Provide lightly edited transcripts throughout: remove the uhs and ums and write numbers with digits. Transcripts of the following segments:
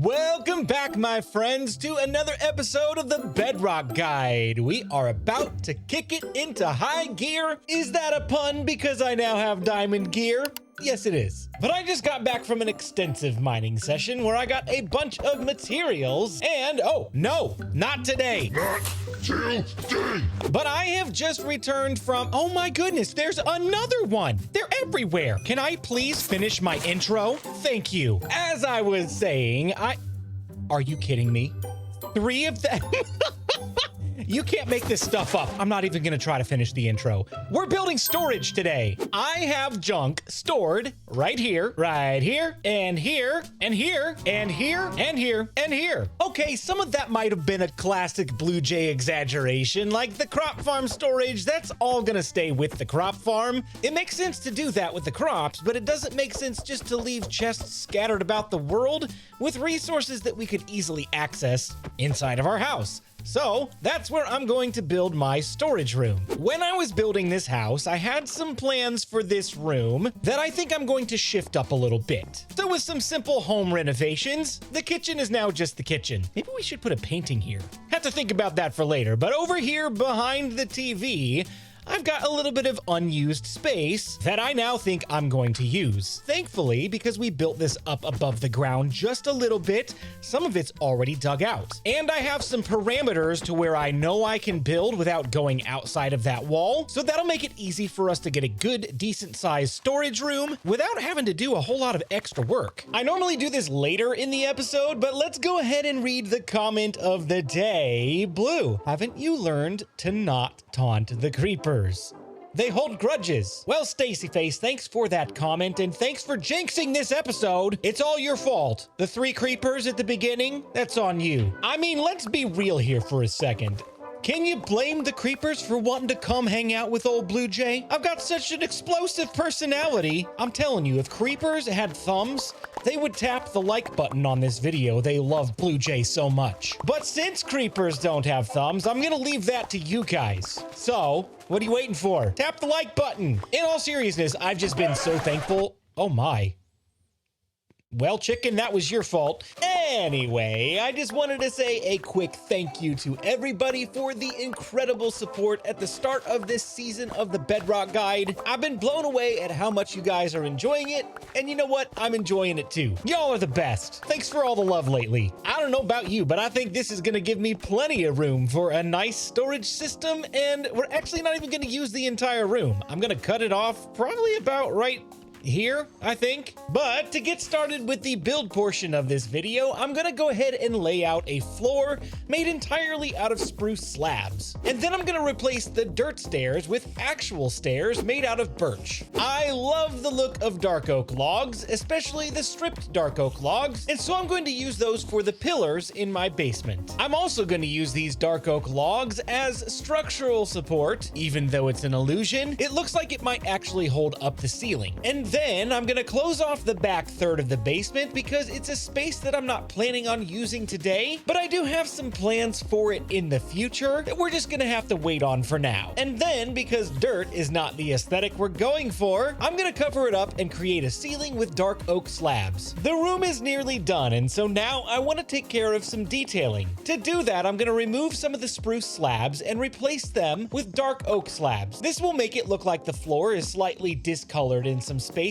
Welcome back, my friends, to another episode of the Bedrock Guide. We are about to kick it into high gear. Is that a pun because I now have diamond gear? Yes, it is. But I just got back from an extensive mining session where I got a bunch of materials and, oh, no, not today. Not today. But I have just returned from, oh my goodness, there's another one. They're everywhere. Can I please finish my intro? Thank you. As I was saying, are you kidding me? 3 of them. You can't make this stuff up. I'm not even gonna try to finish the intro. We're building storage today. I have junk stored right here, and here, and here, and here, and here, and here. Okay, some of that might have been a classic BluJay exaggeration, like the crop farm storage. That's all gonna stay with the crop farm. It makes sense to do that with the crops, but it doesn't make sense just to leave chests scattered about the world with resources that we could easily access inside of our house. So that's where I'm going to build my storage room. When I was building this house, I had some plans for this room that I think I'm going to shift up a little bit. So with some simple home renovations, the kitchen is now just the kitchen. Maybe we should put a painting here. Have to think about that for later. But over here behind the TV, I've got a little bit of unused space that I now think I'm going to use. Thankfully, because we built this up above the ground just a little bit, some of it's already dug out. And I have some parameters to where I know I can build without going outside of that wall. So that'll make it easy for us to get a good, decent sized storage room without having to do a whole lot of extra work. I normally do this later in the episode, but let's go ahead and read the comment of the day. Blue, haven't you learned to not taunt the creeper? They hold grudges. Well, Stacy Face, thanks for that comment, and thanks for jinxing this episode. It's all your fault. The 3 creepers at the beginning, that's on you. I mean, let's be real here for a second. Can you blame the creepers for wanting to come hang out with old BluJay? I've got such an explosive personality. I'm telling you, if creepers had thumbs, they would tap the like button on this video. They love BluJay so much. But since creepers don't have thumbs, I'm gonna leave that to you guys. So, what are you waiting for? Tap the like button. In all seriousness, I've just been so thankful. Oh my. Well, chicken, that was your fault. Anyway, I just wanted to say a quick thank you to everybody for the incredible support at the start of this season of the Bedrock Guide. I've been blown away at how much you guys are enjoying it, and you know what? I'm enjoying it too. Y'all are the best. Thanks for all the love lately. I don't know about you, but I think this is gonna give me plenty of room for a nice storage system, and we're actually not even gonna use the entire room. I'm gonna cut it off probably about right here, I think. But to get started with the build portion of this video, I'm gonna go ahead and lay out a floor made entirely out of spruce slabs. And then I'm gonna replace the dirt stairs with actual stairs made out of birch. I love the look of dark oak logs, especially the stripped dark oak logs, and so I'm going to use those for the pillars in my basement. I'm also going to use these dark oak logs as structural support. Even though it's an illusion, it looks like it might actually hold up the ceiling. And then I'm gonna close off the back third of the basement because it's a space that I'm not planning on using today, but I do have some plans for it in the future that we're just gonna have to wait on for now. And then, because dirt is not the aesthetic we're going for, I'm gonna cover it up and create a ceiling with dark oak slabs. The room is nearly done, and so now I want to take care of some detailing. To do that, I'm gonna remove some of the spruce slabs and replace them with dark oak slabs. This will make it look like the floor is slightly discolored in some spaces,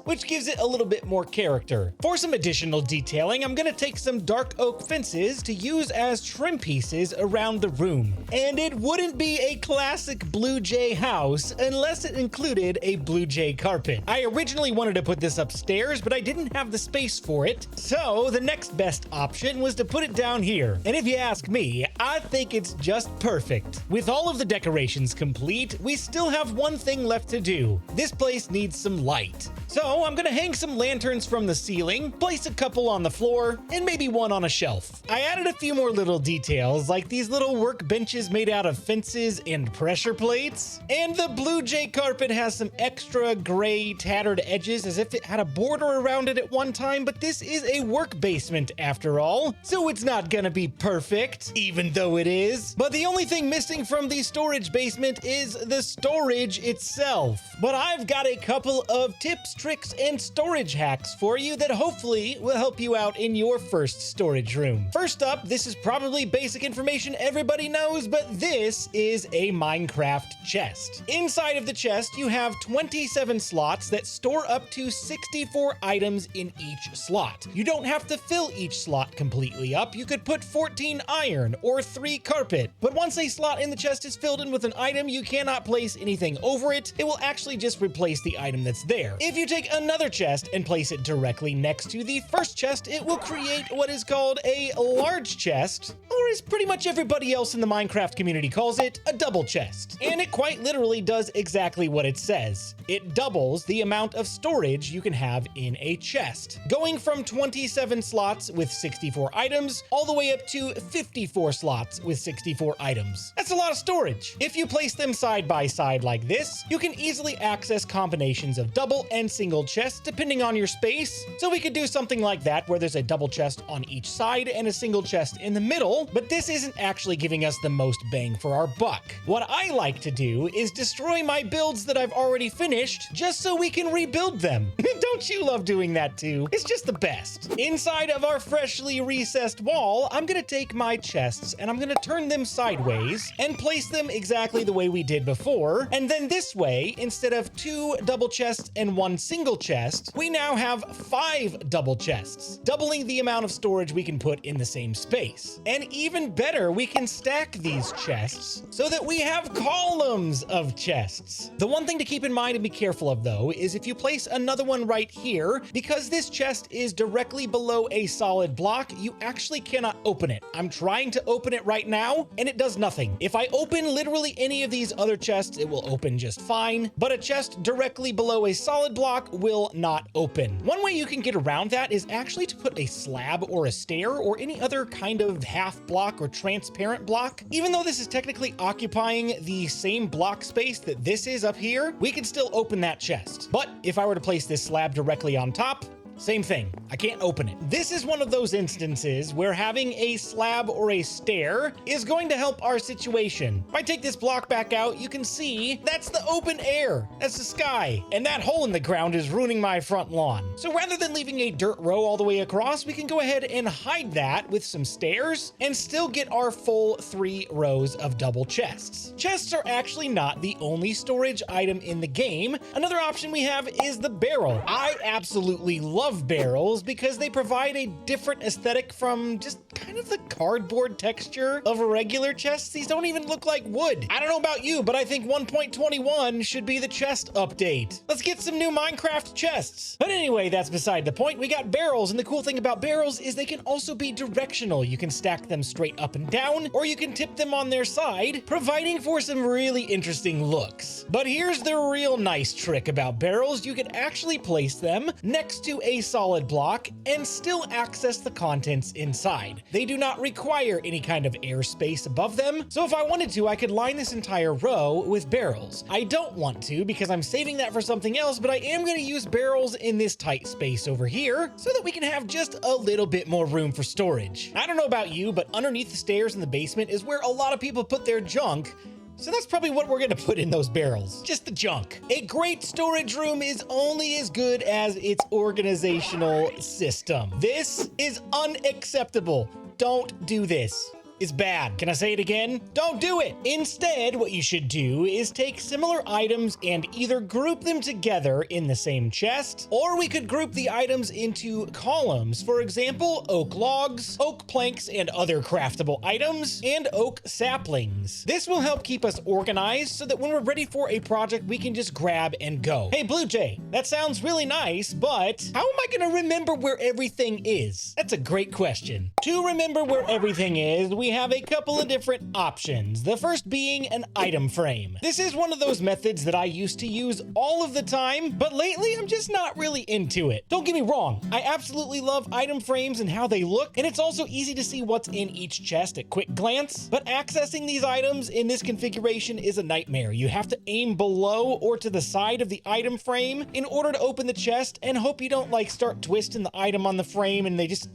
which gives it a little bit more character. For some additional detailing, I'm gonna take some dark oak fences to use as trim pieces around the room. And it wouldn't be a classic BluJay house unless it included a BluJay carpet. I originally wanted to put this upstairs, but I didn't have the space for it, so the next best option was to put it down here. And if you ask me, I think it's just perfect. With all of the decorations complete, we still have one thing left to do. This place needs some light. So I'm gonna hang some lanterns from the ceiling, place a couple on the floor, and maybe one on a shelf. I added a few more little details, like these little workbenches made out of fences and pressure plates. And the BluJay carpet has some extra gray tattered edges as if it had a border around it at one time, but this is a work basement after all, so it's not gonna be perfect, even though it is. But the only thing missing from the storage basement is the storage itself. But I've got a couple of of tips, tricks, and storage hacks for you that hopefully will help you out in your first storage room. First up, this is probably basic information everybody knows, but this is a Minecraft chest. Inside of the chest, you have 27 slots that store up to 64 items in each slot. You don't have to fill each slot completely up. You could put 14 iron or 3 carpet, but once a slot in the chest is filled in with an item, you cannot place anything over it. It will actually just replace the item that's there. If you take another chest and place it directly next to the first chest, it will create what is called a large chest, or as pretty much everybody else in the Minecraft community calls it, a double chest. And it quite literally does exactly what it says. It doubles the amount of storage you can have in a chest, going from 27 slots with 64 items all the way up to 54 slots with 64 items. That's a lot of storage. If you place them side by side like this, you can easily access combinations of double and single chests depending on your space. So we could do something like that where there's a double chest on each side and a single chest in the middle, but this isn't actually giving us the most bang for our buck. What I like to do is destroy my builds that I've already finished just so we can rebuild them. Don't you love doing that too? It's just the best. Inside of our freshly recessed wall, I'm gonna take my chests and I'm gonna turn them sideways and place them exactly the way we did before. And then this way, instead of 2 double chests and 1 single chest, we now have 5 double chests, doubling the amount of storage we can put in the same space. And even better, we can stack these chests so that we have columns of chests. The one thing to keep in mind and be careful of though, is if you place another one right here, because this chest is directly below a solid block, you actually cannot open it. I'm trying to open it right now and it does nothing. If I open literally any of these other chests, it will open just fine, but a chest directly below a solid block will not open. One way you can get around that is actually to put a slab or a stair or any other kind of half block or transparent block. Even though this is technically occupying the same block space that this is up here, we can still open that chest. But if I were to place this slab directly on top, same thing. I can't open it. This is one of those instances where having a slab or a stair is going to help our situation. If I take this block back out, you can see that's the open air. That's the sky. And that hole in the ground is ruining my front lawn. So rather than leaving a dirt row all the way across, we can go ahead and hide that with some stairs and still get our full 3 rows of double chests. Chests are actually not the only storage item in the game. Another option we have is the barrel. I absolutely love barrels because they provide a different aesthetic from just kind of the cardboard texture of regular chests. These don't even look like wood. I don't know about you, but I think 1.21 should be the chest update. Let's get some new Minecraft chests. But anyway, that's beside the point. We got barrels, and the cool thing about barrels is they can also be directional. You can stack them straight up and down, or you can tip them on their side, providing for some really interesting looks. But here's the real nice trick about barrels. You can actually place them next to a solid block and still access the contents inside. They do not require any kind of airspace above them, so if I wanted to, I could line this entire row with barrels. I don't want to because I'm saving that for something else, but I am going to use barrels in this tight space over here so that we can have just a little bit more room for storage. I don't know about you, but underneath the stairs in the basement is where a lot of people put their junk. So that's probably what we're gonna put in those barrels. Just the junk. A great storage room is only as good as its organizational system. This is unacceptable. Don't do this. It's bad. Can I say it again? Don't do it. Instead, what you should do is take similar items and either group them together in the same chest, or we could group the items into columns. For example, oak logs, oak planks and other craftable items, and oak saplings. This will help keep us organized so that when we're ready for a project, we can just grab and go. Hey, BluJay, that sounds really nice, but how am I gonna remember where everything is? That's a great question. To remember where everything is, we have a couple of different options. The first being an item frame. This is one of those methods that I used to use all of the time, but lately I'm just not really into it. Don't get me wrong, I absolutely love item frames and how they look, and it's also easy to see what's in each chest at quick glance, but accessing these items in this configuration is a nightmare. You have to aim below or to the side of the item frame in order to open the chest and hope you don't like start twisting the item on the frame and they just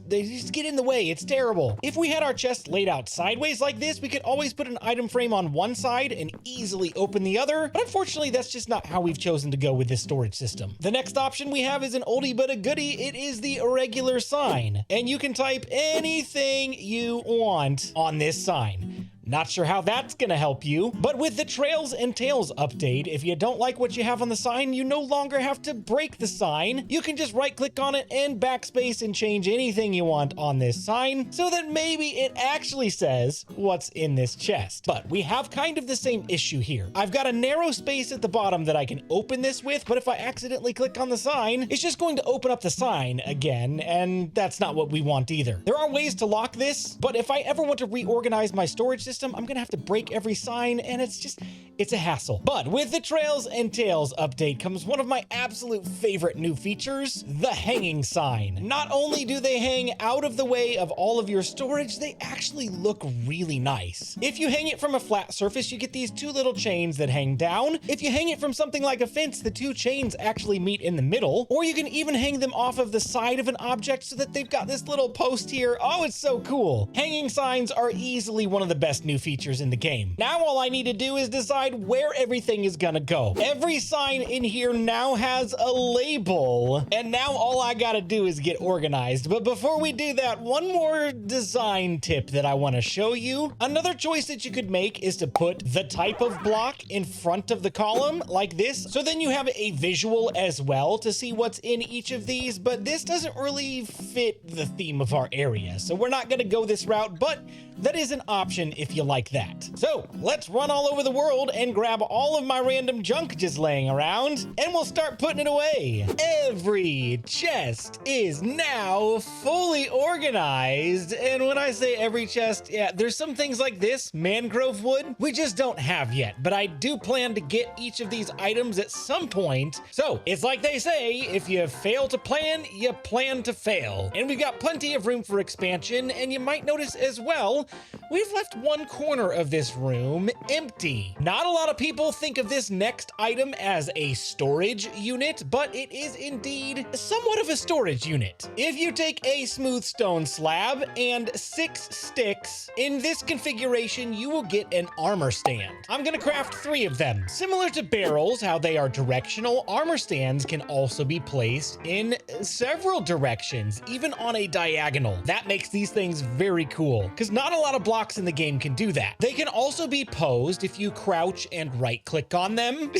get in the way. It's terrible. If we had our chest laid out out sideways like this, we could always put an item frame on one side and easily open the other, but unfortunately that's just not how we've chosen to go with this storage system. The next option we have is an oldie but a goodie. It is the irregular sign, and you can type anything you want on this sign. Not sure how that's gonna help you, but with the Trails and Tales update, if you don't like what you have on the sign, you no longer have to break the sign. You can just right click on it and backspace and change anything you want on this sign so that maybe it actually says what's in this chest. But we have kind of the same issue here. I've got a narrow space at the bottom that I can open this with, but if I accidentally click on the sign, it's just going to open up the sign again, and that's not what we want either. There are ways to lock this, but if I ever want to reorganize my storage system, I'm gonna have to break every sign, and it's a hassle. But with the Trails and Tales update comes one of my absolute favorite new features, the hanging sign. Not only do they hang out of the way of all of your storage, they actually look really nice. If you hang it from a flat surface, you get these two little chains that hang down. If you hang it from something like a fence, the two chains actually meet in the middle, or you can even hang them off of the side of an object so that they've got this little post here. Oh, it's so cool. Hanging signs are easily one of the best new features in the game. Now all I need to do is decide where everything is gonna go. Every sign in here now has a label, and now all I gotta do is get organized. But before we do that, one more design tip that I want to show you. Another choice that you could make is to put the type of block in front of the column like this, so then you have a visual as well to see what's in each of these, but this doesn't really fit the theme of our area, so we're not gonna go this route, but that is an option if you like that. So let's run all over the world and grab all of my random junk just laying around, and we'll start putting it away. Every chest is now fully organized, and when I say every chest, yeah, there's some things like this, mangrove wood, we just don't have yet, but I do plan to get each of these items at some point. So it's like they say, if you fail to plan, you plan to fail. And we've got plenty of room for expansion, and you might notice as well, we've left one corner of this room empty. Not a lot of people think of this next item as a storage unit, but it is indeed somewhat of a storage unit. If you take a smooth stone slab and 6 sticks, in this configuration, you will get an armor stand. I'm gonna craft 3 of them. Similar to barrels, how they are directional, armor stands can also be placed in several directions, even on a diagonal. That makes these things very cool, because not a lot of blocks in the game can do that. They can also be posed if you crouch and right click on them.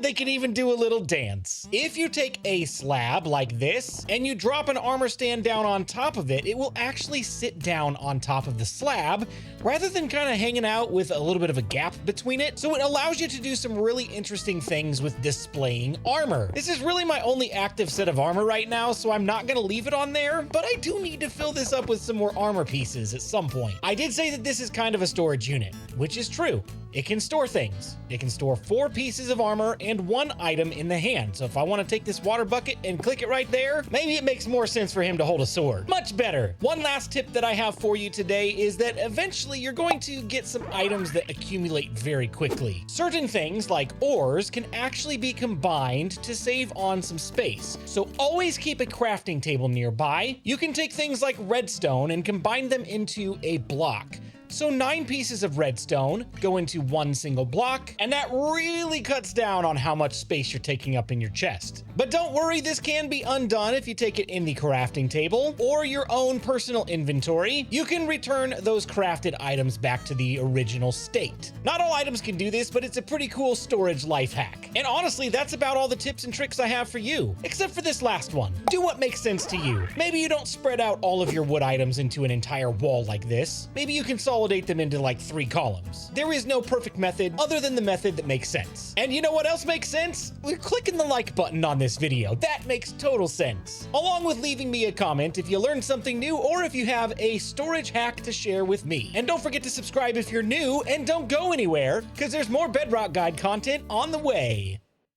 They can even do a little dance. If you take a slab like this and you drop an armor stand down on top of it, it will actually sit down on top of the slab rather than kind of hanging out with a little bit of a gap between it. So it allows you to do some really interesting things with displaying armor. This is really my only active set of armor right now, so I'm not gonna leave it on there, but I do need to fill this up with some more armor pieces at some point. I did say that this is kind of a storage unit, which is true. It can store things. It can store 4 pieces of armor and 1 item in the hand. So if I want to take this water bucket and click it right there, maybe it makes more sense for him to hold a sword. Much better. One last tip that I have for you today is that eventually you're going to get some items that accumulate very quickly. Certain things like ores can actually be combined to save on some space. So always keep a crafting table nearby. You can take things like redstone and combine them into a block. So 9 pieces of redstone go into 1 single block, and that really cuts down on how much space you're taking up in your chest. But don't worry, this can be undone if you take it in the crafting table or your own personal inventory. You can return those crafted items back to the original state. Not all items can do this, but it's a pretty cool storage life hack. And honestly, that's about all the tips and tricks I have for you, except for this last one. Do what makes sense to you. Maybe you don't spread out all of your wood items into an entire wall like this. Maybe you consolidate them into like 3 columns. There is no perfect method other than the method that makes sense. And you know what else makes sense? We're clicking the like button on this video. That makes total sense. Along with leaving me a comment if you learned something new or if you have a storage hack to share with me. And don't forget to subscribe if you're new, and don't go anywhere because there's more Bedrock Guide content on the way.